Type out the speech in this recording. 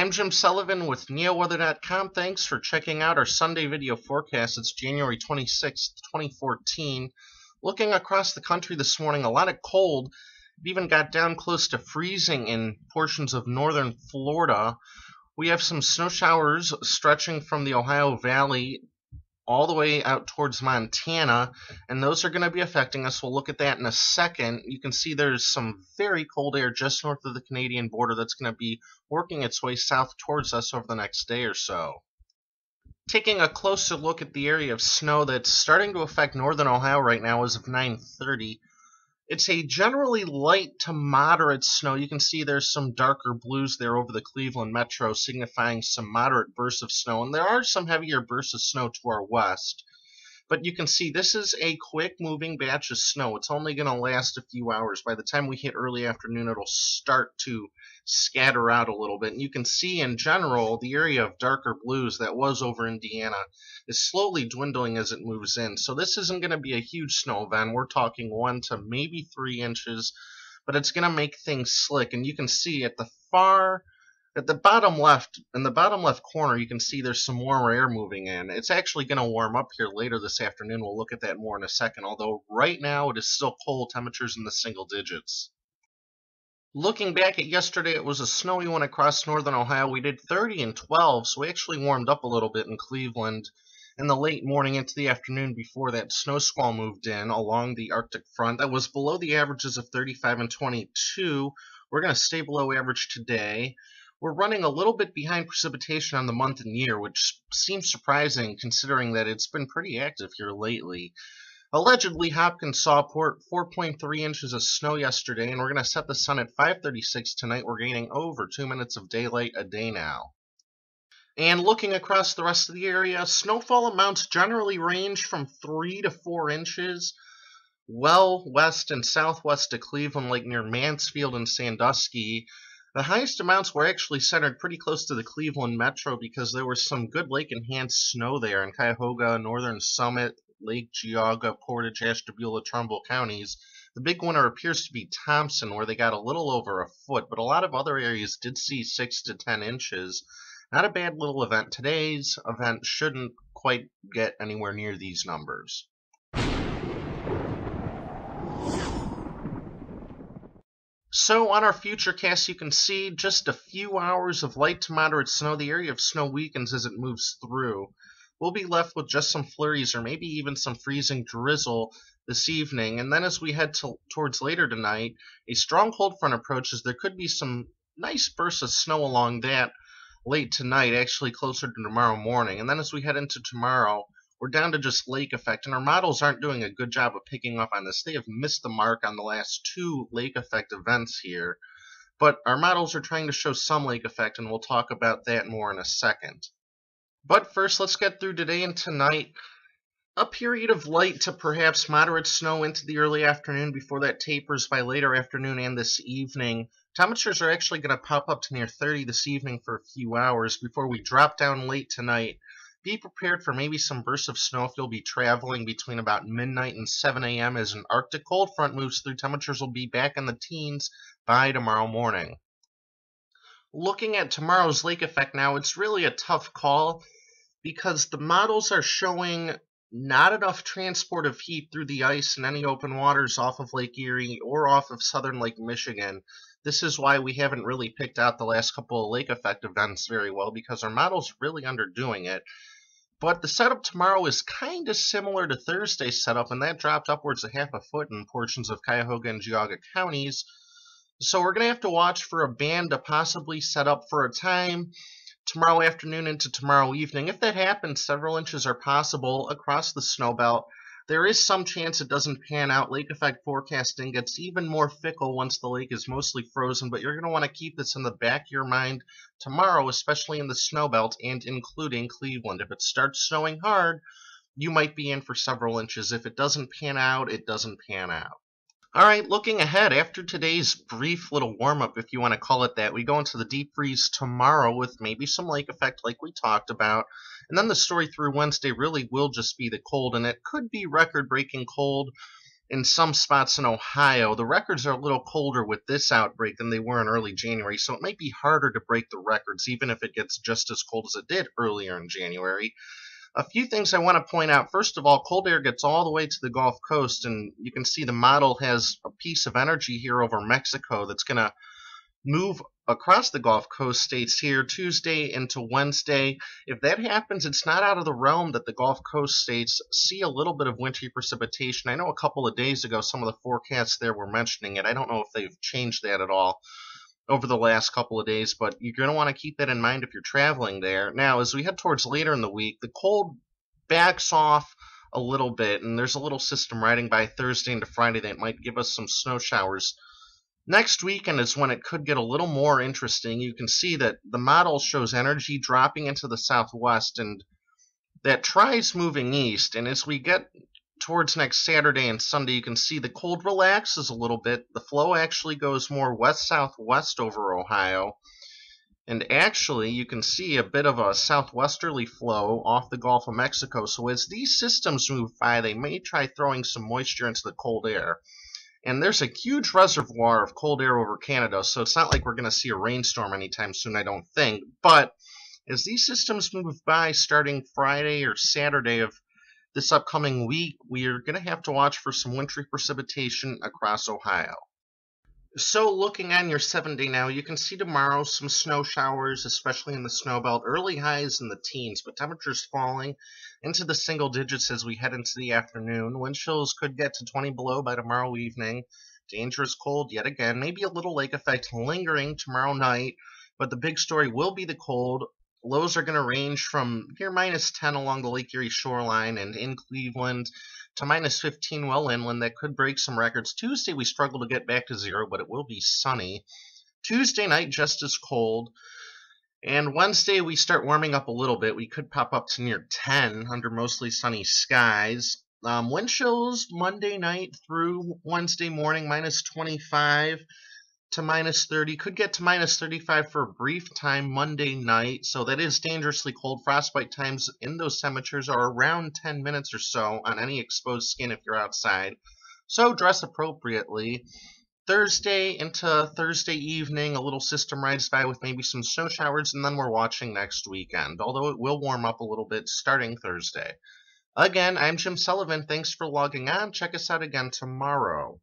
I'm Jim Sullivan with NeoWeather.com. Thanks for checking out our Sunday video forecast. It's January 26th, 2014. Looking across the country this morning, a lot of cold. It even got down close to freezing in portions of northern Florida. We have some snow showers stretching from the Ohio Valley all the way out towards Montana, and those are going to be affecting us. We'll look at that in a second. You can see there's some very cold air just north of the Canadian border that's going to be working its way south towards us over the next day or so. Taking a closer look at the area of snow that's starting to affect northern Ohio right now as of 9:30. It's a generally light to moderate snow. You can see there's some darker blues there over the Cleveland metro, signifying some moderate bursts of snow. And there are some heavier bursts of snow to our west. But you can see this is a quick-moving batch of snow. It's only going to last a few hours. By the time we hit early afternoon, it'll start to scatter out a little bit. And you can see, in general, the area of darker blues that was over Indiana is slowly dwindling as it moves in. So this isn't going to be a huge snow event. We're talking 1 to maybe 3 inches, but it's going to make things slick. And you can see at the bottom left, in the bottom left corner, you can see there's some warmer air moving in. It's actually going to warm up here later this afternoon. We'll look at that more in a second, although right now it is still cold, temperatures in the single digits. Looking back at yesterday, it was a snowy one across northern Ohio. We did 30 and 12, so we actually warmed up a little bit in Cleveland in the late morning into the afternoon before that snow squall moved in along the Arctic front. That was below the averages of 35 and 22. We're going to stay below average today. We're running a little bit behind precipitation on the month and year, which seems surprising considering that it's been pretty active here lately. Allegedly, Hopkins saw 4.3 inches of snow yesterday, and we're going to set the sun at 5:36 tonight. We're gaining over 2 minutes of daylight a day now. And looking across the rest of the area, snowfall amounts generally range from 3 to 4 inches. Well west and southwest of Cleveland, like near Mansfield and Sandusky. The highest amounts were actually centered pretty close to the Cleveland metro because there was some good lake-enhanced snow there in Cuyahoga, Northern Summit, Lake Geauga, Portage, Ashtabula, Trumbull counties. The big winner appears to be Thompson, where they got a little over a foot, but a lot of other areas did see 6 to 10 inches. Not a bad little event. Today's event shouldn't quite get anywhere near these numbers. So on our future cast, you can see just a few hours of light to moderate snow. The area of snow weakens as it moves through. We'll be left with just some flurries or maybe even some freezing drizzle this evening. And then as we head towards later tonight, a strong cold front approaches. There could be some nice bursts of snow along that late tonight, actually closer to tomorrow morning. And then as we head into tomorrow, we're down to just lake effect, and our models aren't doing a good job of picking up on this. They have missed the mark on the last 2 lake effect events here, but our models are trying to show some lake effect, and we'll talk about that more in a second. But first, let's get through today and tonight. A period of light to perhaps moderate snow into the early afternoon before that tapers by later afternoon and this evening. Temperatures are actually going to pop up to near 30 this evening for a few hours before we drop down late tonight. Be prepared for maybe some bursts of snow if you'll be traveling between about midnight and 7 a.m. as an Arctic cold front moves through. Temperatures will be back in the teens by tomorrow morning. Looking at tomorrow's lake effect now, it's really a tough call because the models are showing not enough transport of heat through the ice and any open waters off of Lake Erie or off of southern Lake Michigan. This is why we haven't really picked out the last couple of lake effect events very well, because our model's really underdoing it. But the setup tomorrow is kind of similar to Thursday's setup, and that dropped upwards of half a foot in portions of Cuyahoga and Geauga counties. So we're going to have to watch for a band to possibly set up for a time tomorrow afternoon into tomorrow evening. If that happens, several inches are possible across the snow belt. There is some chance it doesn't pan out. Lake effect forecasting gets even more fickle once the lake is mostly frozen, but you're going to want to keep this in the back of your mind tomorrow, especially in the snow belt and including Cleveland. If it starts snowing hard, you might be in for several inches. If it doesn't pan out, it doesn't pan out. All right, looking ahead, after today's brief little warm-up, if you want to call it that, we go into the deep freeze tomorrow with maybe some lake effect like we talked about. And then the story through Wednesday really will just be the cold, and it could be record-breaking cold in some spots in Ohio. The records are a little colder with this outbreak than they were in early January, so it might be harder to break the records, even if it gets just as cold as it did earlier in January. A few things I want to point out. First of all, cold air gets all the way to the Gulf Coast, and you can see the model has a piece of energy here over Mexico that's going to move across the Gulf Coast states here Tuesday into Wednesday. If that happens, it's not out of the realm that the Gulf Coast states see a little bit of wintry precipitation. I know a couple of days ago some of the forecasts there were mentioning it. I don't know if they've changed that at all over the last couple of days, but you're going to want to keep that in mind if you're traveling there. Now, as we head towards later in the week, the cold backs off a little bit, and there's a little system riding by Thursday into Friday that might give us some snow showers. Next weekend is when it could get a little more interesting. You can see that the model shows energy dropping into the southwest, and that tries moving east. And as we get towards next Saturday and Sunday, you can see the cold relaxes a little bit. The flow actually goes more west-southwest over Ohio. And actually, you can see a bit of a southwesterly flow off the Gulf of Mexico. So as these systems move by, they may try throwing some moisture into the cold air. And there's a huge reservoir of cold air over Canada, so it's not like we're going to see a rainstorm anytime soon, I don't think. But as these systems move by starting Friday or Saturday of this upcoming week, we are going to have to watch for some wintry precipitation across Ohio. So looking on your 7-day now, you can see tomorrow some snow showers, especially in the snow belt. Early highs in the teens, but temperatures falling into the single digits as we head into the afternoon. Wind chills could get to 20 below by tomorrow evening. Dangerous cold yet again. Maybe a little lake effect lingering tomorrow night, but the big story will be the cold. Lows are going to range from near -10 along the Lake Erie shoreline and in Cleveland to -15 well inland. That could break some records. Tuesday we struggle to get back to 0, but it will be sunny. Tuesday night just as cold. And Wednesday we start warming up a little bit. We could pop up to near 10 under mostly sunny skies. Wind chills Monday night through Wednesday morning, -25 to -30. Could get to -35 for a brief time Monday night. So that is dangerously cold. Frostbite times in those temperatures are around 10 minutes or so on any exposed skin if you're outside. So dress appropriately. Thursday into Thursday evening, a little system rides by with maybe some snow showers, and then we're watching next weekend, although it will warm up a little bit starting Thursday. Again, I'm Jim Sullivan. Thanks for logging on. Check us out again tomorrow.